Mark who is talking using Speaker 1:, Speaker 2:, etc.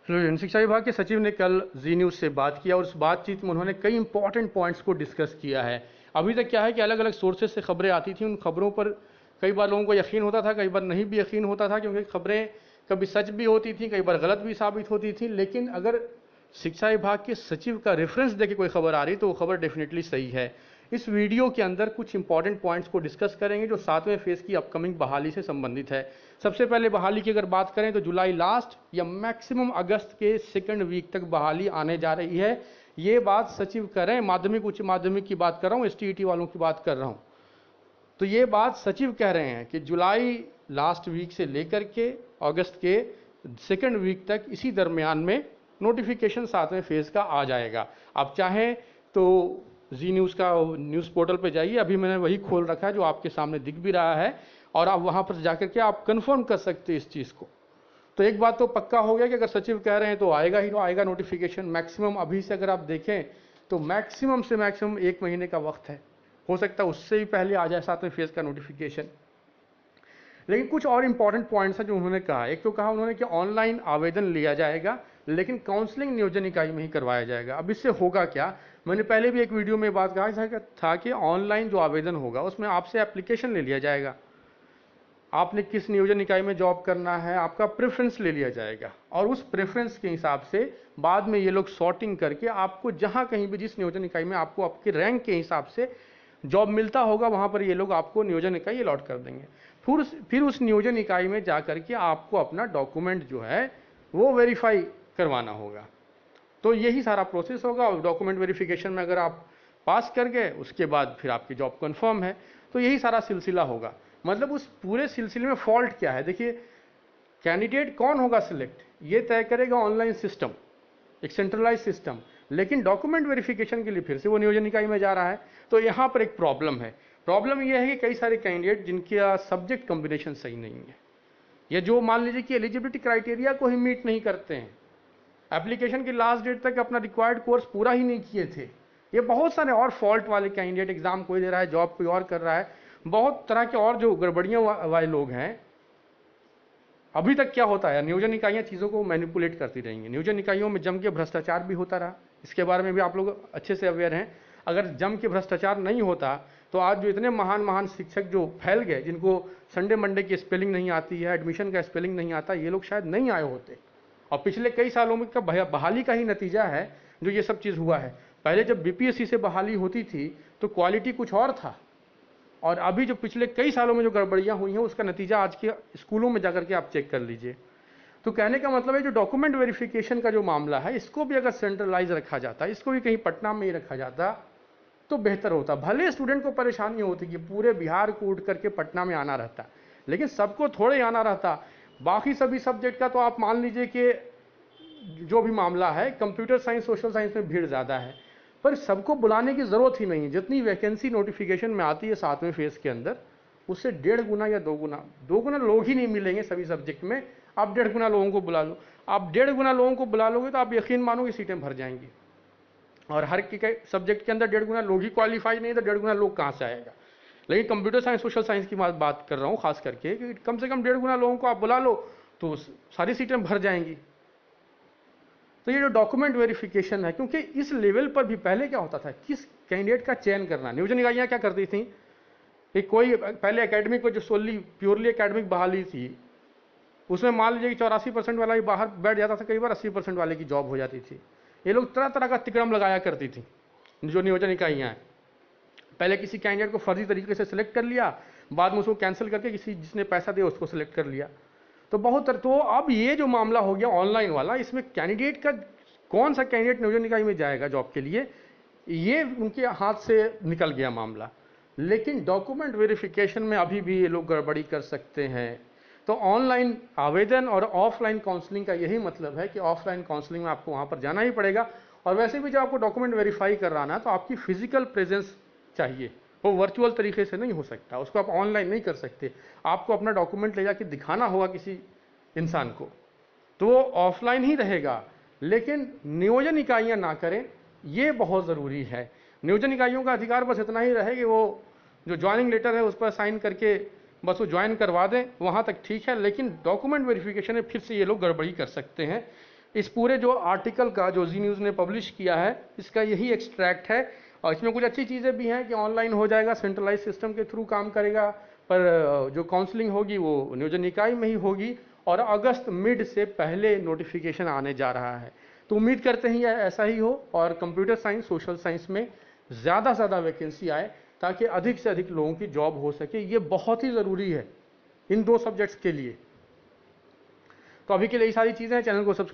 Speaker 1: शिक्षा विभाग के सचिव ने कल जी न्यूज़ से बात किया और उस बातचीत में उन्होंने कई इंपॉर्टेंट पॉइंट्स को डिस्कस किया है। अभी तक क्या है कि अलग अलग सोर्सेज से खबरें आती थी, उन खबरों पर कई बार लोगों को यकीन होता था, कई बार नहीं भी यकीन होता था, क्योंकि खबरें कभी सच भी होती थी, कई बार गलत भी साबित होती थी। लेकिन अगर शिक्षा विभाग के सचिव का रेफरेंस देके कोई खबर आ रही तो वो खबर डेफिनेटली सही है। इस वीडियो के अंदर कुछ इंपॉर्टेंट पॉइंट्स को डिस्कस करेंगे जो 7वें फेज की अपकमिंग बहाली से संबंधित है। सबसे पहले बहाली की अगर बात करें तो जुलाई लास्ट या मैक्सिमम अगस्त के सेकंड वीक तक बहाली आने जा रही है। ये बात सचिव कर रहे हैं, माध्यमिक उच्च माध्यमिक की बात कर रहा हूँ, एसटीईटी वालों की बात कर रहा हूँ। तो ये बात सचिव कह रहे हैं कि जुलाई लास्ट वीक से लेकर के अगस्त के सेकंड वीक तक इसी दरमियान में नोटिफिकेशन 7वें फेज का आ जाएगा। आप चाहें तो जी न्यूज़ का न्यूज़ पोर्टल पे जाइए, अभी मैंने वही खोल रखा है जो आपके सामने दिख भी रहा है, और आप वहाँ पर जाकर के आप कंफर्म कर सकते हैं इस चीज़ को। तो एक बात तो पक्का हो गया कि अगर सचिव कह रहे हैं तो आएगा ही, तो आएगा नोटिफिकेशन। मैक्सिमम अभी से अगर आप देखें तो मैक्सिमम से मैक्सिमम 1 महीने का वक्त है, हो सकता है उससे भी पहले आ जाए 7वें फेज का नोटिफिकेशन। लेकिन कुछ और इंपॉर्टेंट पॉइंट्स हैं जो उन्होंने कहा। एक तो कहा उन्होंने कि ऑनलाइन आवेदन लिया जाएगा, लेकिन काउंसलिंग नियोजन इकाई में ही करवाया जाएगा। अब इससे होगा क्या, मैंने पहले भी एक वीडियो में बात कहा था कि ऑनलाइन जो आवेदन होगा उसमें आपसे एप्लीकेशन ले लिया जाएगा, आपने किस नियोजन इकाई में जॉब करना है, आपका प्रेफरेंस ले लिया जाएगा, और उस प्रेफरेंस के हिसाब से बाद में ये लोग सॉर्टिंग करके आपको जहां कहीं भी जिस नियोजन इकाई में आपको आपके रैंक के हिसाब से जॉब मिलता होगा वहां पर ये लोग आपको नियोजन इकाई अलॉट कर देंगे। फिर उस नियोजन इकाई में जा करके आपको अपना डॉक्यूमेंट जो है वो वेरीफाई करवाना होगा। तो यही सारा प्रोसेस होगा, और डॉक्यूमेंट वेरिफिकेशन में अगर आप पास कर गए उसके बाद फिर आपकी जॉब कंफर्म है। तो यही सारा सिलसिला होगा। मतलब उस पूरे सिलसिले में फॉल्ट क्या है, देखिए, कैंडिडेट कौन होगा सिलेक्ट ये तय करेगा ऑनलाइन सिस्टम, एक सेंट्रलाइज सिस्टम, लेकिन डॉक्यूमेंट वेरिफिकेशन के लिए फिर से वो नियोजन इकाई में जा रहा है। तो यहाँ पर एक प्रॉब्लम है। प्रॉब्लम यह है कि कई सारे कैंडिडेट जिनका सब्जेक्ट कॉम्बिनेशन सही नहीं है, या जो मान लीजिए कि एलिजिबिलिटी क्राइटेरिया को ही मीट नहीं करते हैं, एप्लीकेशन की लास्ट डेट तक अपना रिक्वायर्ड कोर्स पूरा ही नहीं किए थे, ये बहुत सारे और फॉल्ट वाले कैंडिडेट, एग्जाम कोई दे रहा है, जॉब कोई और कर रहा है, बहुत तरह के और जो गड़बड़ियां वाले लोग हैं। अभी तक क्या होता है, नियोजन इकाइयां चीज़ों को मैनिपुलेट करती रहेंगी, नियोजन इकाइयों में जम के भ्रष्टाचार भी होता रहा, इसके बारे में भी आप लोग अच्छे से अवेयर हैं। अगर जम के भ्रष्टाचार नहीं होता तो आज जो इतने महान महान शिक्षक जो फैल गए, जिनको संडे मंडे की स्पेलिंग नहीं आती है, एडमिशन का स्पेलिंग नहीं आता, ये लोग शायद नहीं आए होते। और पिछले कई सालों में का बहाली का ही नतीजा है जो ये सब चीज़ हुआ है। पहले जब बीपीएससी से बहाली होती थी तो क्वालिटी कुछ और था, और अभी जो पिछले कई सालों में जो गड़बड़ियां हुई हैं उसका नतीजा आज के स्कूलों में जाकर के आप चेक कर लीजिए। तो कहने का मतलब है जो डॉक्यूमेंट वेरिफिकेशन का जो मामला है इसको भी अगर सेंट्रलाइज रखा जाता, इसको भी कहीं पटना में ही रखा जाता तो बेहतर होता। भले स्टूडेंट को परेशानी होती कि पूरे बिहार को उठ करके पटना में आना रहता, लेकिन सबको थोड़े आना रहता। बाकी सभी सब्जेक्ट का तो आप मान लीजिए कि जो भी मामला है, कंप्यूटर साइंस सोशल साइंस में भीड़ ज़्यादा है, पर सबको बुलाने की ज़रूरत ही नहीं। जितनी वैकेंसी नोटिफिकेशन में आती है 7वें फेज के अंदर, उससे 1.5 गुना या 2 गुना लोग ही नहीं मिलेंगे सभी सब्जेक्ट में। आप 1.5 गुना लोगों को बुला लो, आप 1.5 गुना लोगों को बुला लोगे तो आप यकीन मानो कि सीटें भर जाएंगी। और हर सब्जेक्ट के अंदर 1.5 गुना लोग ही क्वालिफाई नहीं तो 1.5 गुना लोग कहाँ से आएगा। लेकिन कंप्यूटर साइंस सोशल साइंस की बात कर रहा हूँ खास करके, कि कम से कम 1.5 गुना लोगों को आप बुला लो तो सारी सीटें भर जाएंगी। तो ये जो डॉक्यूमेंट वेरिफिकेशन है, क्योंकि इस लेवल पर भी पहले क्या होता था, किस कैंडिडेट का चयन करना, नियोजन इकाइयाँ क्या करती थी कि कोई पहले एकेडमिक को जो सोली प्योरली एकेडमिक बहाली थी उसमें मान लीजिए कि 84% वाला ही बाहर बैठ जाता था, कई बार 80% वाले की जॉब हो जाती थी। ये लोग तरह तरह का तिकड़म लगाया करती थी जो नियोजन इकाइयाँ हैं। पहले किसी कैंडिडेट को फर्जी तरीके से सिलेक्ट कर लिया, बाद में उसको कैंसिल करके किसी जिसने पैसा दिया उसको सिलेक्ट कर लिया। तो अब ये जो मामला हो गया ऑनलाइन वाला, इसमें कैंडिडेट का कौन सा कैंडिडेट नियोजन इकाई में जाएगा जॉब के लिए, ये उनके हाथ से निकल गया मामला। लेकिन डॉक्यूमेंट वेरिफिकेशन में अभी भी ये लोग गड़बड़ी कर सकते हैं। तो ऑनलाइन आवेदन और ऑफलाइन काउंसलिंग का यही मतलब है कि ऑफलाइन काउंसलिंग में आपको वहाँ पर जाना ही पड़ेगा। और वैसे भी जब आपको डॉक्यूमेंट वेरीफाई कराना है तो आपकी फिजिकल प्रेजेंस चाहिए, वो वर्चुअल तरीके से नहीं हो सकता, उसको आप ऑनलाइन नहीं कर सकते। आपको अपना डॉक्यूमेंट ले जाके दिखाना होगा किसी इंसान को, तो वो ऑफलाइन ही रहेगा। लेकिन नियोजन इकाइयाँ ना करें, ये बहुत ज़रूरी है। नियोजन इकाइयों का अधिकार बस इतना ही रहे कि वो जो ज्वाइनिंग लेटर है उस पर साइन करके बस वो ज्वाइन करवा दें, वहाँ तक ठीक है। लेकिन डॉक्यूमेंट वेरिफिकेशन में फिर से ये लोग गड़बड़ी कर सकते हैं। इस पूरे जो आर्टिकल का जो जी न्यूज़ ने पब्लिश किया है इसका यही एक्सट्रैक्ट है। और इसमें कुछ अच्छी चीज़ें भी हैं कि ऑनलाइन हो जाएगा, सेंट्रलाइज सिस्टम के थ्रू काम करेगा, पर जो काउंसलिंग होगी वो नियोजन निकाय में ही होगी, और अगस्त मिड से पहले नोटिफिकेशन आने जा रहा है। तो उम्मीद करते हैं ऐसा ही हो और कंप्यूटर साइंस, सोशल साइंस में ज़्यादा से ज़्यादा वैकेंसी आए ताकि अधिक से अधिक लोगों की जॉब हो सके। ये बहुत ही ज़रूरी है इन 2 सब्जेक्ट्स के लिए। तो अभी के लिए ये सारी चीज़ें हैं। चैनल को सब्सक्राइब